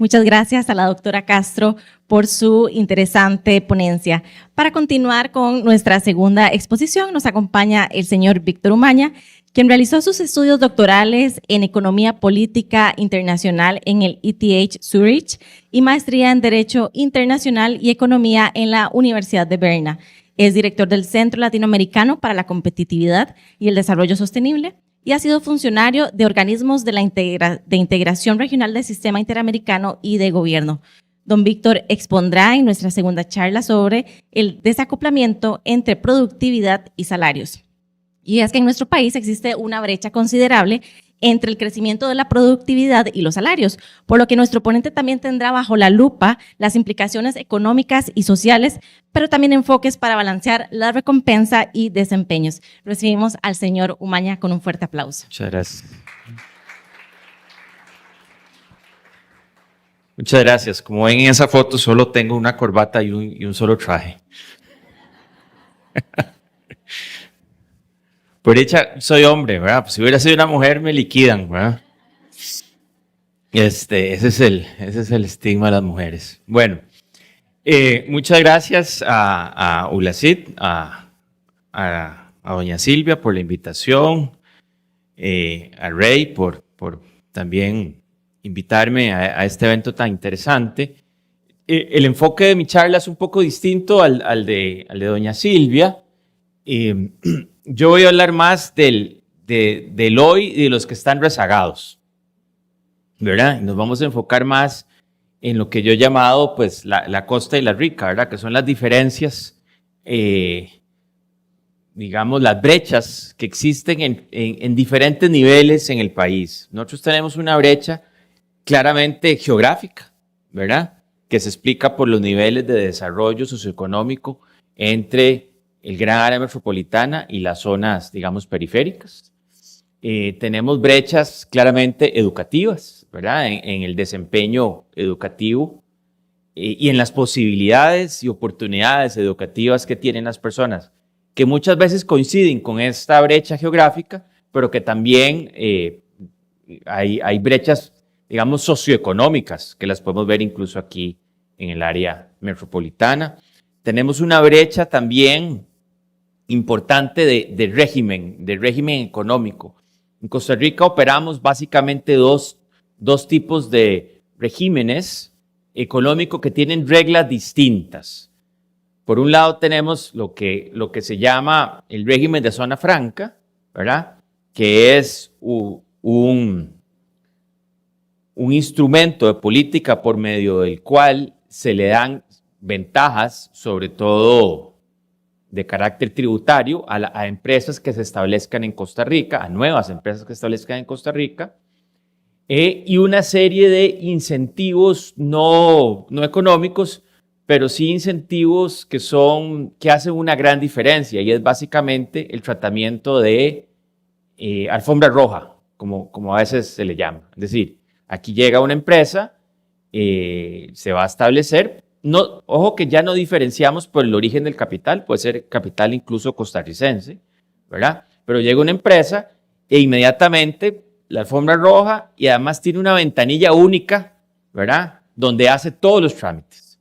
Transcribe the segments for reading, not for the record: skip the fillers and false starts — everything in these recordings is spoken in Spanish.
Muchas gracias a la doctora Castro por su interesante ponencia. Para continuar con nuestra segunda exposición, nos acompaña el señor Víctor Umaña, quien realizó sus estudios doctorales en Economía Política Internacional en el ETH Zurich y maestría en Derecho Internacional y Economía en la Universidad de Berna. Es director del Centro Latinoamericano para la Competitividad y el Desarrollo Sostenible y ha sido funcionario de organismos de integración regional del Sistema Interamericano y de Gobierno. Don Víctor expondrá en nuestra segunda charla sobre el desacoplamiento entre productividad y salarios. Y es que en nuestro país existe una brecha considerable entre el crecimiento de la productividad y los salarios, por lo que nuestro ponente también tendrá bajo la lupa las implicaciones económicas y sociales, pero también enfoques para balancear la recompensa y desempeños. Recibimos al señor Umaña con un fuerte aplauso. Muchas gracias. Muchas gracias. Como ven en esa foto, solo tengo una corbata y un solo traje. Por dicha, soy hombre, ¿verdad? Pues si hubiera sido una mujer, me liquidan, ¿verdad? Ese es el estigma de las mujeres. Bueno, muchas gracias a ULACID, a doña Silvia por la invitación, a Ray por también invitarme a este evento tan interesante. El enfoque de mi charla es un poco distinto al de doña Silvia. Yo voy a hablar más del hoy y de los que están rezagados, ¿verdad? Y nos vamos a enfocar más en lo que yo he llamado pues, la costa y la rica, ¿verdad? Que son las diferencias, digamos, las brechas que existen en diferentes niveles en el país. Nosotros tenemos una brecha claramente geográfica, ¿verdad? Que se explica por los niveles de desarrollo socioeconómico entre el gran área metropolitana y las zonas, digamos, periféricas. Tenemos brechas claramente educativas, ¿verdad? En el desempeño educativo y en las posibilidades y oportunidades educativas que tienen las personas, que muchas veces coinciden con esta brecha geográfica, pero que también hay brechas, digamos, socioeconómicas, que las podemos ver incluso aquí en el área metropolitana. Tenemos una brecha también importante de régimen económico. En Costa Rica operamos básicamente dos tipos de regímenes económicos que tienen reglas distintas. Por un lado tenemos lo que se llama el régimen de zona franca, ¿verdad? Que es un instrumento de política por medio del cual se le dan ventajas, sobre todo de carácter tributario, a empresas que se establezcan en Costa Rica, a nuevas empresas que se establezcan en Costa Rica, y una serie de incentivos no económicos, pero sí incentivos que hacen una gran diferencia, y es básicamente el tratamiento de alfombra roja, como a veces se le llama. Es decir, aquí llega una empresa, se va a establecer. No, ojo que ya no diferenciamos por el origen del capital, puede ser capital incluso costarricense, ¿verdad? Pero llega una empresa e inmediatamente la alfombra roja y además tiene una ventanilla única, ¿verdad? Donde hace todos los trámites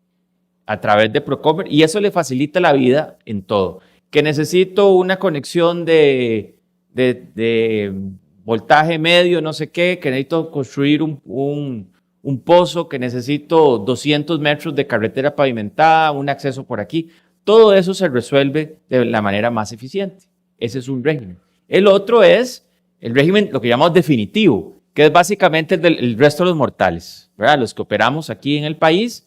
a través de Procomer y eso le facilita la vida en todo. Que necesito una conexión de voltaje medio, no sé qué, que necesito construir un pozo, que necesito 200 metros de carretera pavimentada, un acceso por aquí. Todo eso se resuelve de la manera más eficiente. Ese es un régimen. El otro es el régimen, lo que llamamos definitivo, que es básicamente el resto de los mortales, ¿verdad? Los que operamos aquí en el país,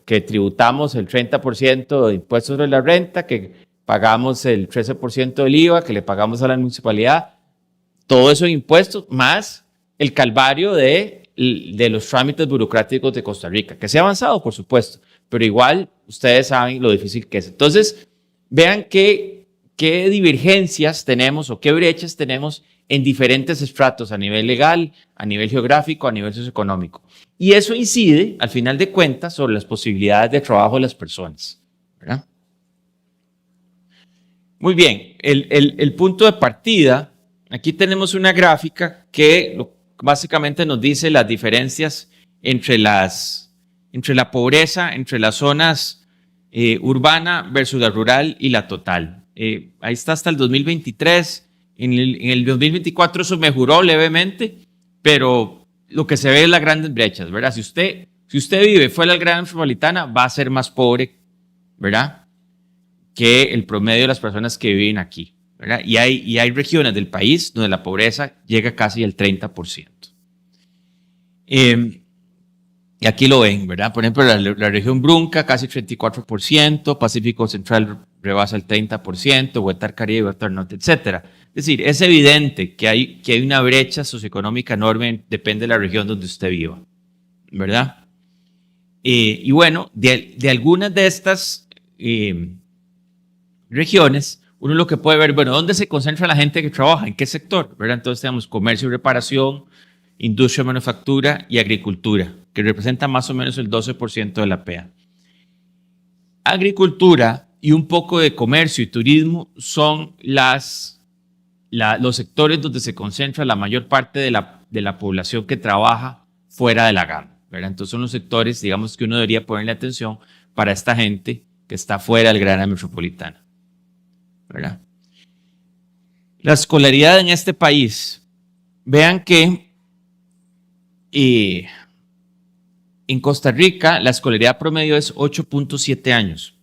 que tributamos el 30% de impuestos sobre la renta, que pagamos el 13% del IVA, que le pagamos a la municipalidad, todo eso en impuestos, más el calvario de los trámites burocráticos de Costa Rica, que se ha avanzado, por supuesto, pero igual ustedes saben lo difícil que es. Entonces, vean qué divergencias tenemos o qué brechas tenemos en diferentes estratos a nivel legal, a nivel geográfico, a nivel socioeconómico. Y eso incide, al final de cuentas, sobre las posibilidades de trabajo de las personas, ¿verdad? Muy bien, el punto de partida, aquí tenemos una gráfica que básicamente nos dice las diferencias entre la pobreza, entre las zonas urbana versus la rural y la total. Ahí está hasta el 2023. En el 2024 eso mejoró levemente, pero lo que se ve es las grandes brechas, ¿verdad? Si usted vive fuera de la gran metropolitana, va a ser más pobre, ¿verdad?, que el promedio de las personas que viven aquí, ¿verdad? Y hay regiones del país donde la pobreza llega casi al 30%. Y aquí lo ven, ¿verdad? Por ejemplo, la región Brunca, casi 34%, Pacífico Central rebasa el 30%, Huetar Caribe, Huetar Norte, etc. Es decir, es evidente que hay una brecha socioeconómica enorme, depende de la región donde usted viva, ¿verdad? Y bueno, de algunas de estas regiones, uno lo que puede ver, bueno, ¿dónde se concentra la gente que trabaja? ¿En qué sector? ¿Verdad? Entonces tenemos comercio y reparación, industria, manufactura y agricultura, que representa más o menos el 12% de la PEA. Agricultura y un poco de comercio y turismo son los sectores donde se concentra la mayor parte de la población que trabaja fuera de la GAM, ¿verdad? Entonces son los sectores, digamos, que uno debería ponerle atención para esta gente que está fuera del gran área metropolitana, ¿verdad? La escolaridad en este país, vean que en Costa Rica la escolaridad promedio es 8.7 años.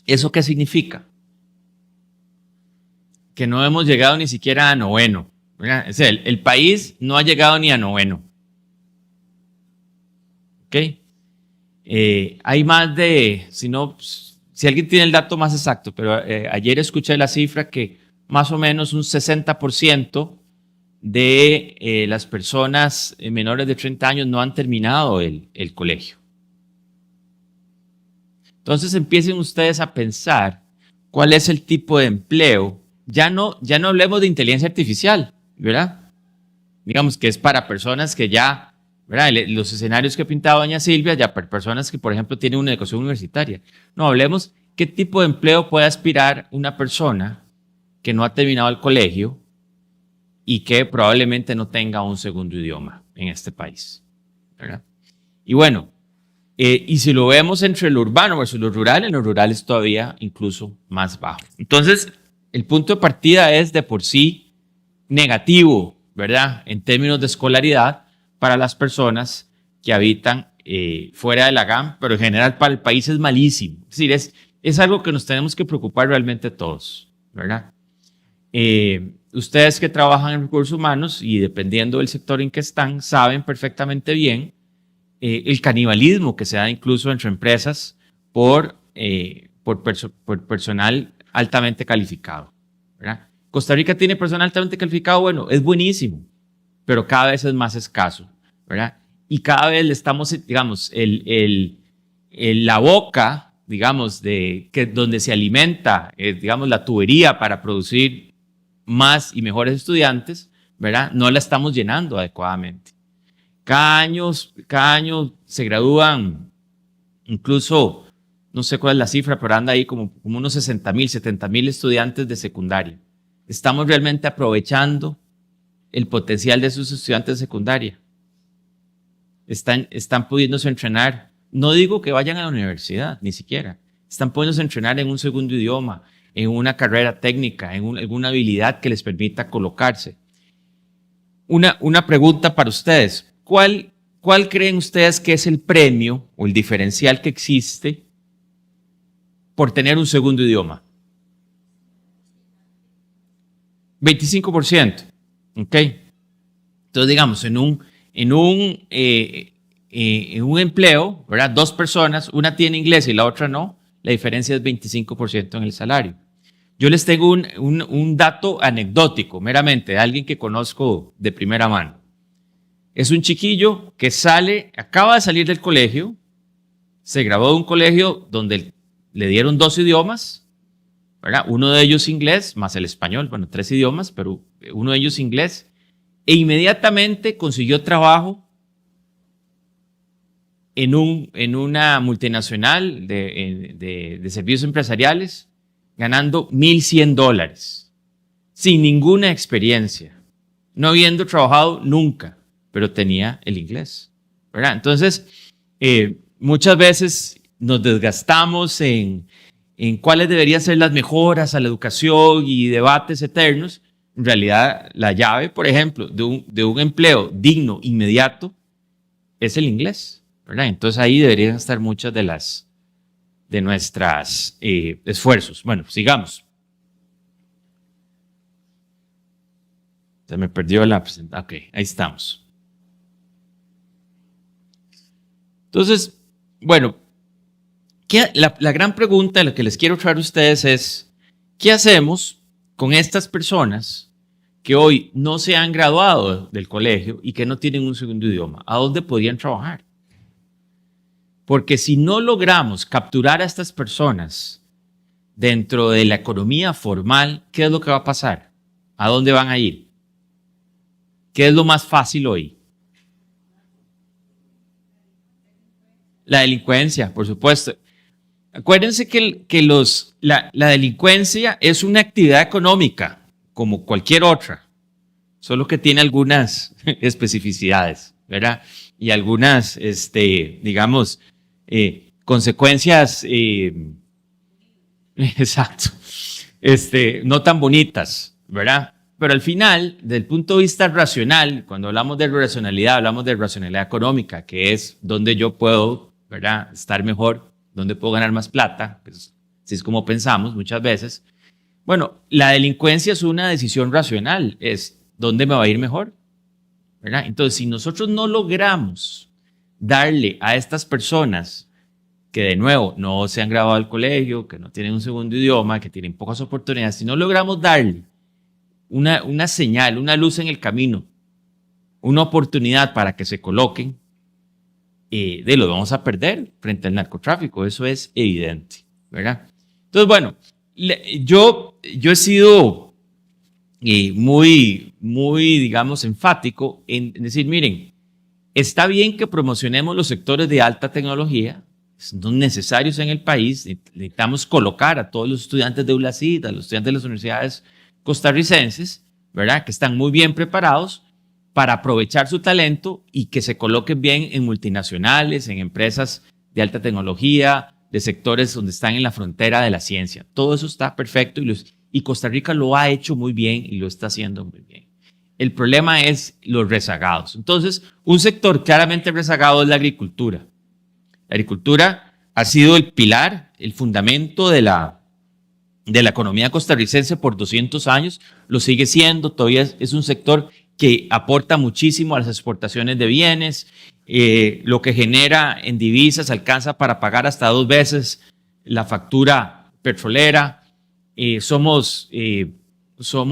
¿Eso qué significa? Que no hemos llegado ni siquiera a noveno, ¿verdad? O sea, el país no ha llegado ni a noveno. ¿Ok? Hay más de, si alguien tiene el dato más exacto, pero ayer escuché la cifra que más o menos un 60% de las personas menores de 30 años no han terminado el colegio. Entonces empiecen ustedes a pensar cuál es el tipo de empleo. Ya no hablemos de inteligencia artificial, ¿verdad? Digamos que es para personas que ya, ¿verdad? Los escenarios que ha pintado doña Silvia, ya para personas que, por ejemplo, tienen una educación universitaria. No, hablemos qué tipo de empleo puede aspirar una persona que no ha terminado el colegio y que probablemente no tenga un segundo idioma en este país, ¿verdad? Y bueno, y si lo vemos entre lo urbano versus lo rural, en lo rural es todavía incluso más bajo. Entonces, el punto de partida es de por sí negativo, ¿verdad?, en términos de escolaridad para las personas que habitan fuera de la GAM, pero en general para el país es malísimo. Es decir, es algo que nos tenemos que preocupar realmente todos, ¿verdad? Ustedes que trabajan en recursos humanos y dependiendo del sector en que están, saben perfectamente bien el canibalismo que se da incluso entre empresas por personal altamente calificado, ¿verdad? Costa Rica tiene personal altamente calificado, bueno, es buenísimo, pero cada vez es más escaso, ¿verdad? Y cada vez le estamos, digamos, la boca, digamos, donde se alimenta, digamos, la tubería para producir más y mejores estudiantes, ¿verdad?, no la estamos llenando adecuadamente. Cada año se gradúan, incluso, no sé cuál es la cifra, pero anda ahí como unos 60,000, 70,000 estudiantes de secundaria. ¿Estamos realmente aprovechando el potencial de esos estudiantes de secundaria? Están pudiéndose entrenar. No digo que vayan a la universidad, ni siquiera. Están pudiéndose entrenar en un segundo idioma, en una carrera técnica, en alguna habilidad que les permita colocarse. Una pregunta para ustedes. ¿Cuál creen ustedes que es el premio o el diferencial que existe por tener un segundo idioma? 25%. ¿Ok? Entonces, digamos, en un empleo, ¿verdad?, dos personas, una tiene inglés y la otra no, la diferencia es 25% en el salario. Yo les tengo un dato anecdótico, meramente, de alguien que conozco de primera mano. Es un chiquillo que acaba de salir del colegio, se graduó de un colegio donde le dieron 2 idiomas, ¿verdad? Uno de ellos inglés, más el español, bueno, 3 idiomas, pero uno de ellos inglés, e inmediatamente consiguió trabajo en una multinacional de servicios empresariales, ganando $1,100, sin ninguna experiencia, no habiendo trabajado nunca, pero tenía el inglés. ¿verdad? Entonces, muchas veces nos desgastamos en cuáles deberían ser las mejoras a la educación y debates eternos. En realidad, la llave, por ejemplo, de un empleo digno, inmediato, es el inglés, ¿verdad? Entonces ahí deberían estar muchas de nuestras esfuerzos. Bueno, sigamos. Se me perdió la presentación. Ok, ahí estamos. Entonces, bueno, la gran pregunta, la que les quiero traer a ustedes es, ¿qué hacemos con estas personas que hoy no se han graduado del colegio y que no tienen un segundo idioma? ¿A dónde podrían trabajar? Porque si no logramos capturar a estas personas dentro de la economía formal, ¿qué es lo que va a pasar? ¿A dónde van a ir? ¿Qué es lo más fácil hoy? La delincuencia, por supuesto. Acuérdense que la delincuencia es una actividad económica, como cualquier otra, solo que tiene algunas especificidades, ¿verdad? Y algunas, digamos, consecuencias, exacto, no tan bonitas, ¿verdad? Pero al final, desde el punto de vista racional, cuando hablamos de racionalidad, hablamos de racionalidad económica, que es donde yo puedo, ¿verdad?, estar mejor, donde puedo ganar más plata, pues, así es como pensamos muchas veces. Bueno, la delincuencia es una decisión racional, es dónde me va a ir mejor, ¿verdad? Entonces, si nosotros no logramos darle a estas personas que de nuevo no se han graduado al colegio, que no tienen un segundo idioma, que tienen pocas oportunidades, si no logramos darle una señal, una luz en el camino, una oportunidad para que se coloquen, lo vamos a perder frente al narcotráfico, eso es evidente, ¿verdad? Entonces, bueno, yo he sido muy, digamos, enfático en decir, miren, está bien que promocionemos los sectores de alta tecnología, son necesarios en el país, necesitamos colocar a todos los estudiantes de ULACID, a los estudiantes de las universidades costarricenses, ¿verdad?, que están muy bien preparados para aprovechar su talento y que se coloquen bien en multinacionales, en empresas de alta tecnología, de sectores donde están en la frontera de la ciencia. Todo eso está perfecto y Costa Rica lo ha hecho muy bien y lo está haciendo muy bien. El problema es los rezagados. Entonces, un sector claramente rezagado es la agricultura. La agricultura ha sido el pilar, el fundamento de la economía costarricense por 200 años, lo sigue siendo, todavía es un sector que aporta muchísimo a las exportaciones de bienes, lo que genera en divisas alcanza para pagar hasta 2 veces la factura petrolera, somos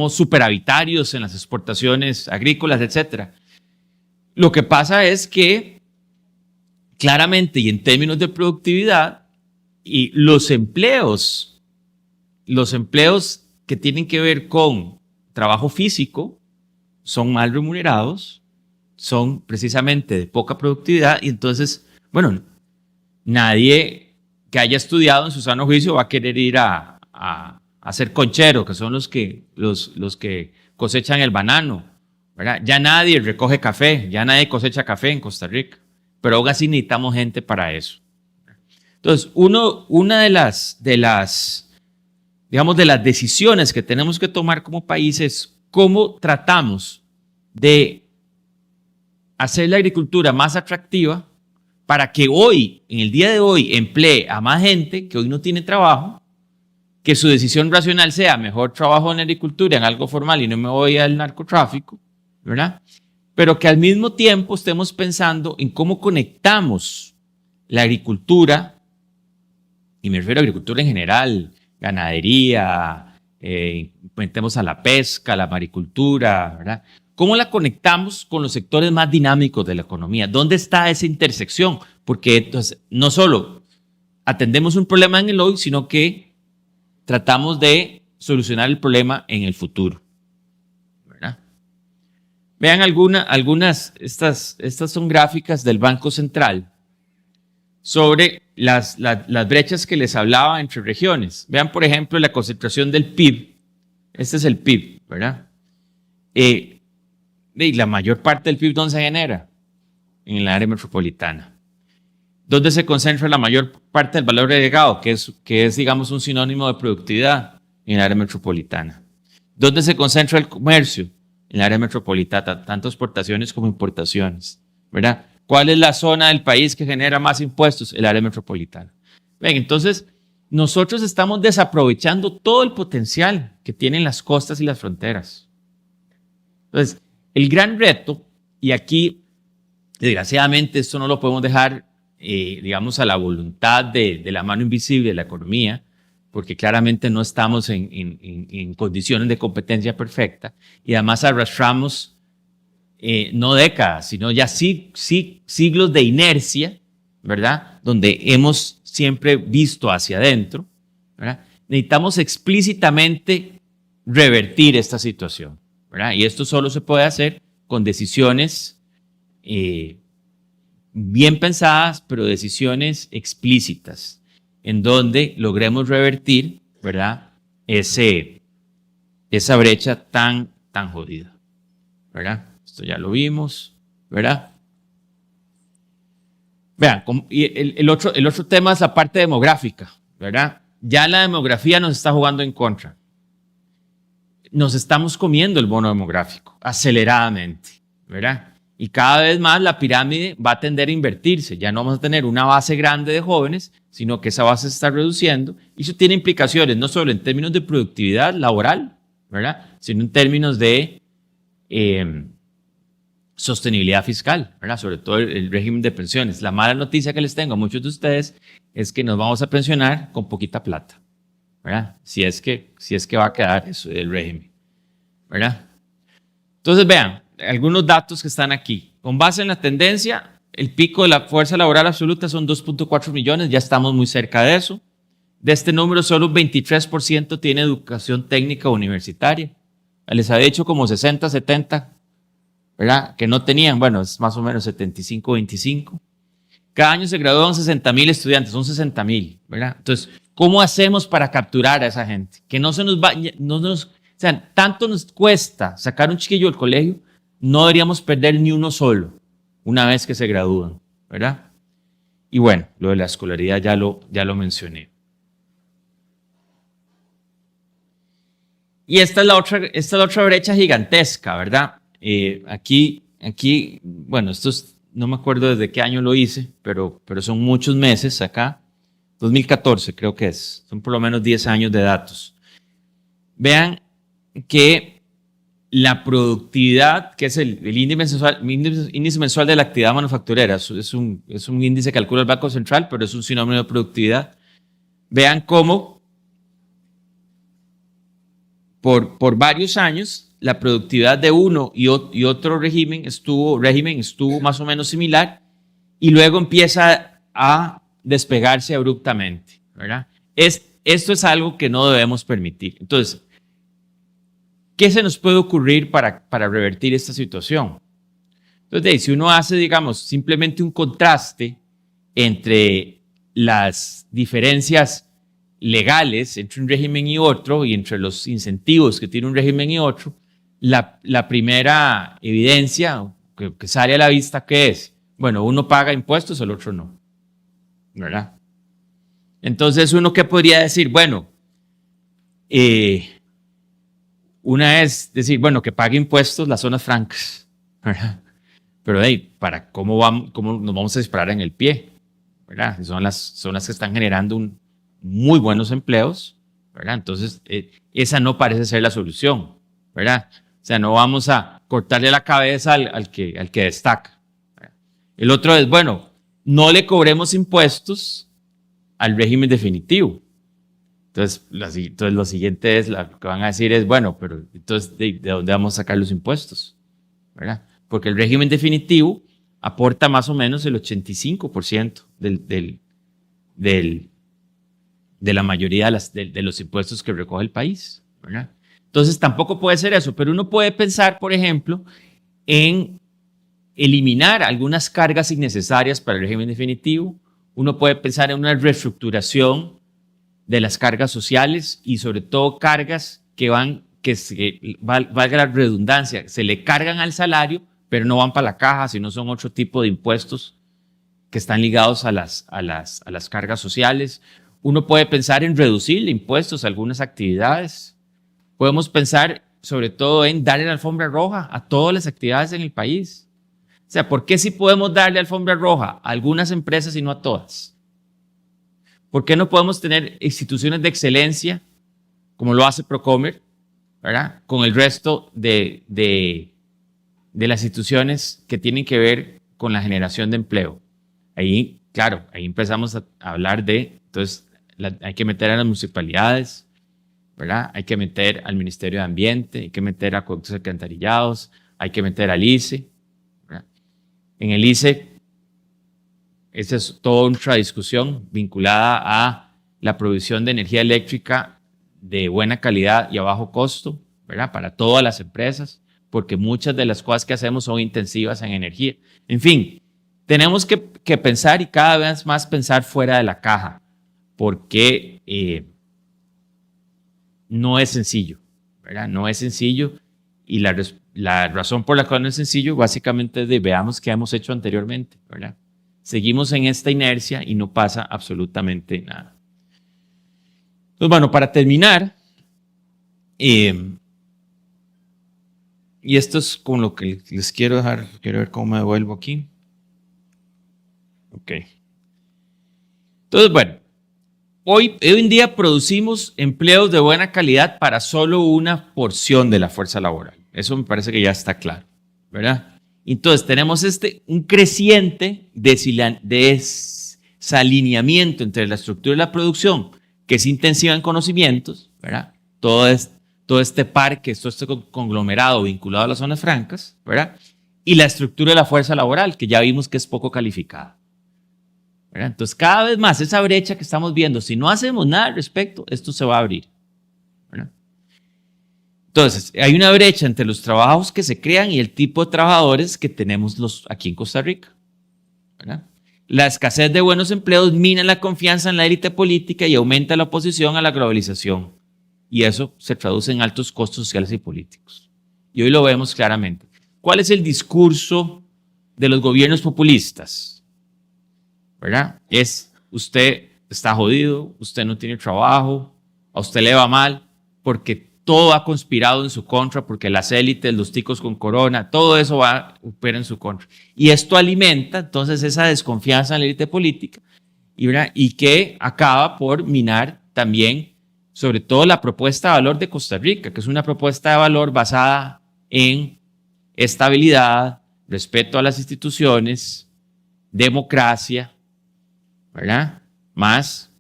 superavitarios en las exportaciones agrícolas, etc. Lo que pasa es que claramente y en términos de productividad, y los empleos que tienen que ver con trabajo físico son mal remunerados, son precisamente de poca productividad y entonces, bueno, nadie que haya estudiado en su sano juicio va a querer ir a ser conchero, que son los que cosechan el banano, ¿verdad? Ya nadie recoge café, ya nadie cosecha café en Costa Rica, pero aún así necesitamos gente para eso. Entonces, una de las decisiones que tenemos que tomar como país es cómo tratamos de hacer la agricultura más atractiva para que hoy, en el día de hoy, emplee a más gente que hoy no tiene trabajo, que su decisión racional sea mejor trabajo en la agricultura, en algo formal y no me voy al narcotráfico, ¿verdad? Pero que al mismo tiempo estemos pensando en cómo conectamos la agricultura, y me refiero a agricultura en general, ganadería, metemos a la pesca, la maricultura, ¿verdad? ¿Cómo la conectamos con los sectores más dinámicos de la economía? ¿Dónde está esa intersección? Porque entonces, no solo atendemos un problema en el hoy, sino que tratamos de solucionar el problema en el futuro, ¿verdad? Vean algunas, estas son gráficas del Banco Central sobre las brechas que les hablaba entre regiones. Vean, por ejemplo, la concentración del PIB. Este es el PIB, ¿verdad? Y la mayor parte del PIB, ¿dónde se genera? en el área metropolitana. ¿Dónde se concentra la mayor parte del valor agregado, que es, digamos, un sinónimo de productividad? En el área metropolitana. ¿Dónde se concentra el comercio? En el área metropolitana, tanto exportaciones como importaciones, ¿verdad? ¿Cuál es la zona del país que genera más impuestos? El área metropolitana. Ven, entonces, nosotros estamos desaprovechando todo el potencial que tienen las costas y las fronteras. Entonces, el gran reto, y aquí, desgraciadamente, esto no lo podemos dejar, digamos, a la voluntad de la mano invisible de la economía, porque claramente no estamos en condiciones de competencia perfecta, y además arrastramos no décadas, sino ya siglos de inercia, ¿verdad? Donde hemos siempre visto hacia adentro, ¿verdad? Necesitamos explícitamente revertir esta situación, ¿verdad? Y esto solo se puede hacer con decisiones bien pensadas, pero decisiones explícitas, en donde logremos revertir, ¿verdad? Esa brecha tan jodida, ¿verdad? Esto ya lo vimos, ¿verdad? Vean, y el otro tema es la parte demográfica, ¿verdad? Ya la demografía nos está jugando en contra. Nos estamos comiendo el bono demográfico aceleradamente, ¿verdad? Y cada vez más la pirámide va a tender a invertirse. Ya no vamos a tener una base grande de jóvenes, sino que esa base se está reduciendo. Y eso tiene implicaciones no solo en términos de productividad laboral, ¿verdad? Sino en términos de sostenibilidad fiscal, ¿verdad? Sobre todo el régimen de pensiones. La mala noticia que les tengo a muchos de ustedes es que nos vamos a pensionar con poquita plata, ¿verdad? Si es que va a quedar eso del régimen, ¿verdad? Entonces, vean, algunos datos que están aquí. Con base en la tendencia, el pico de la fuerza laboral absoluta son 2.4 millones, ya estamos muy cerca de eso. De este número, solo un 23% tiene educación técnica universitaria. Les había dicho como 60, 70, ¿verdad? Que no tenían, bueno, es más o menos 75, 25. Cada año se gradúan 60,000 estudiantes, son 60,000, ¿verdad? Entonces, ¿cómo hacemos para capturar a esa gente? Que no se nos vaya, o sea, tanto nos cuesta sacar un chiquillo del colegio, no deberíamos perder ni uno solo una vez que se gradúan, ¿verdad? Y bueno, lo de la escolaridad ya lo mencioné. Y esta es la otra brecha gigantesca, ¿verdad? Aquí, bueno, no me acuerdo desde qué año lo hice, pero son muchos meses acá. 2014 creo que es. Son por lo menos 10 años de datos. Vean que la productividad, que es el índice mensual de la actividad manufacturera, es un índice que calcula el Banco Central, pero es un sinónimo de productividad. Vean cómo por varios años la productividad de uno y otro régimen estuvo más o menos similar y luego empieza a despegarse abruptamente, ¿verdad? Esto es algo que no debemos permitir. Entonces, ¿qué se nos puede ocurrir para revertir esta situación? Entonces, si uno hace, digamos, simplemente un contraste entre las diferencias legales entre un régimen y otro y entre los incentivos que tiene un régimen y otro, la primera evidencia que sale a la vista, ¿qué es? Bueno, uno paga impuestos, el otro no, ¿verdad? Entonces, ¿uno qué podría decir? Bueno, una es decir, bueno, que pague impuestos las zonas francas, ¿verdad? Pero ¿cómo nos vamos a disparar en el pie? ¿Verdad? Son las zonas que están generando muy buenos empleos, ¿verdad? Entonces, esa no parece ser la solución, ¿verdad? O sea, no vamos a cortarle la cabeza al que destaca, ¿verdad? El otro es, bueno, no le cobremos impuestos al régimen definitivo. Entonces, lo siguiente es, lo que van a decir es, bueno, pero entonces, ¿de dónde vamos a sacar los impuestos? ¿Verdad? Porque el régimen definitivo aporta más o menos el 85% de la mayoría de los impuestos que recoge el país, ¿verdad? Entonces tampoco puede ser eso, pero uno puede pensar, por ejemplo, en eliminar algunas cargas innecesarias para el régimen definitivo. Uno puede pensar en una reestructuración de las cargas sociales y sobre todo cargas valga la redundancia, se le cargan al salario, pero no van para la caja, sino son otro tipo de impuestos que están ligados a las cargas sociales. Uno puede pensar en reducir impuestos a algunas actividades. Podemos pensar sobre todo en darle la alfombra roja a todas las actividades en el país. O sea, ¿por qué sí podemos darle alfombra roja a algunas empresas y no a todas? ¿Por qué no podemos tener instituciones de excelencia, como lo hace Procomer, ¿verdad?, con el resto de las instituciones que tienen que ver con la generación de empleo? Ahí, claro, ahí empezamos a hablar de, entonces, hay que meter a las municipalidades, ¿verdad? Hay que meter al Ministerio de Ambiente, hay que meter a acueductos y alcantarillados, hay que meter al ICE, ¿verdad? En el ICE, esa es toda otra discusión vinculada a la provisión de energía eléctrica de buena calidad y a bajo costo, ¿verdad?, para todas las empresas, porque muchas de las cosas que hacemos son intensivas en energía. En fin, tenemos que pensar y cada vez más pensar fuera de la caja, porque no es sencillo, ¿verdad? No es sencillo, y la razón por la cual no es sencillo básicamente es de veamos qué hemos hecho anteriormente, ¿verdad? Seguimos en esta inercia y no pasa absolutamente nada. Entonces, bueno, para terminar, y esto es con lo que les quiero dejar, quiero ver cómo me devuelvo aquí. Ok. Entonces, bueno, hoy en día producimos empleos de buena calidad para solo una porción de la fuerza laboral. Eso me parece que ya está claro, ¿verdad? Entonces, tenemos un creciente desalineamiento entre la estructura de la producción, que es intensiva en conocimientos, ¿verdad? Todo este parque, todo este conglomerado vinculado a las zonas francas, ¿verdad? Y la estructura de la fuerza laboral, que ya vimos que es poco calificada, ¿verdad? Entonces, cada vez más esa brecha que estamos viendo, si no hacemos nada al respecto, esto se va a abrir, ¿verdad? Entonces, hay una brecha entre los trabajos que se crean y el tipo de trabajadores que tenemos aquí en Costa Rica, ¿verdad? La escasez de buenos empleos mina la confianza en la élite política y aumenta la oposición a la globalización. Y eso se traduce en altos costos sociales y políticos. Y hoy lo vemos claramente. ¿Cuál es el discurso de los gobiernos populistas? ¿Verdad? Es, usted está jodido, usted no tiene trabajo, a usted le va mal, porque todo ha conspirado en su contra, porque las élites, los ticos con corona, todo eso opera en su contra. Y esto alimenta entonces esa desconfianza en la élite política, y que acaba por minar también, sobre todo, la propuesta de valor de Costa Rica, que es una propuesta de valor basada en estabilidad, respeto a las instituciones, democracia, ¿verdad?, más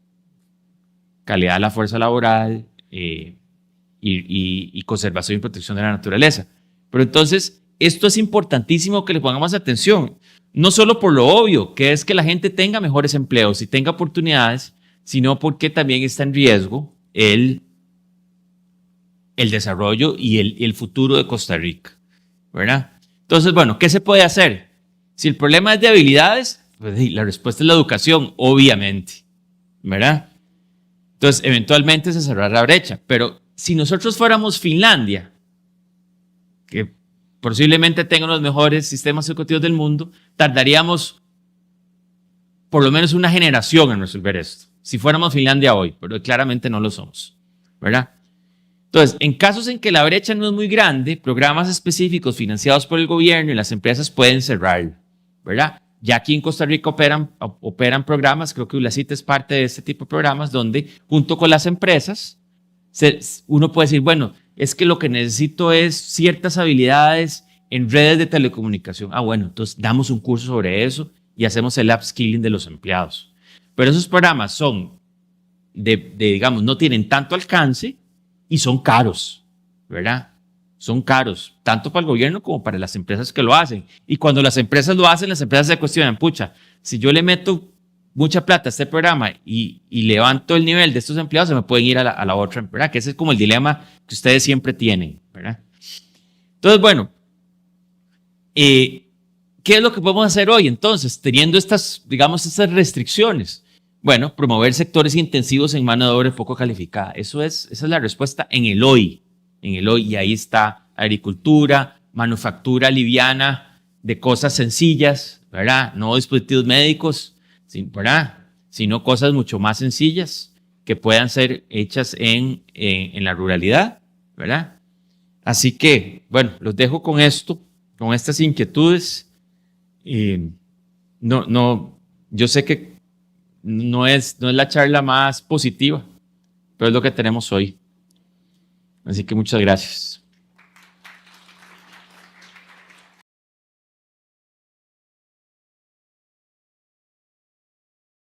calidad de la fuerza laboral, y conservación y protección de la naturaleza. Pero entonces, esto es importantísimo que le pongamos atención, no solo por lo obvio, que es que la gente tenga mejores empleos y tenga oportunidades, sino porque también está en riesgo el desarrollo y el futuro de Costa Rica, ¿verdad? Entonces, bueno, ¿qué se puede hacer? Si el problema es de habilidades, pues la respuesta es la educación, obviamente, ¿verdad? Entonces, eventualmente se cerrará la brecha, pero si nosotros fuéramos Finlandia, que posiblemente tenga los mejores sistemas educativos del mundo, tardaríamos por lo menos una generación en resolver esto. Si fuéramos Finlandia hoy, pero claramente no lo somos, ¿verdad? Entonces, en casos en que la brecha no es muy grande, programas específicos financiados por el gobierno y las empresas pueden cerrar, ¿verdad? Ya aquí en Costa Rica operan programas, creo que ULACIT es parte de este tipo de programas, donde junto con las empresas, uno puede decir, bueno, es que lo que necesito es ciertas habilidades en redes de telecomunicación. Ah, bueno, entonces damos un curso sobre eso y hacemos el upskilling de los empleados. Pero esos programas son digamos, no tienen tanto alcance y son caros, ¿verdad? Son caros, tanto para el gobierno como para las empresas que lo hacen. Y cuando las empresas lo hacen, las empresas se cuestionan, pucha, si yo le meto mucha plata a este programa y levanto el nivel de estos empleados, se me pueden ir a la otra, ¿verdad? Que ese es como el dilema que ustedes siempre tienen, ¿verdad? Entonces, bueno, ¿qué es lo que podemos hacer hoy entonces, teniendo estas, digamos, estas restricciones? Bueno, promover sectores intensivos en mano de obra poco calificada. Esa es la respuesta en el hoy, y ahí está agricultura, manufactura liviana, de cosas sencillas, ¿verdad? No dispositivos médicos, ¿verdad? Sino cosas mucho más sencillas que puedan ser hechas en la ruralidad, ¿verdad? Así que, bueno, los dejo con esto, con estas inquietudes. Yo sé que no es la charla más positiva, pero es lo que tenemos hoy. Así que muchas gracias.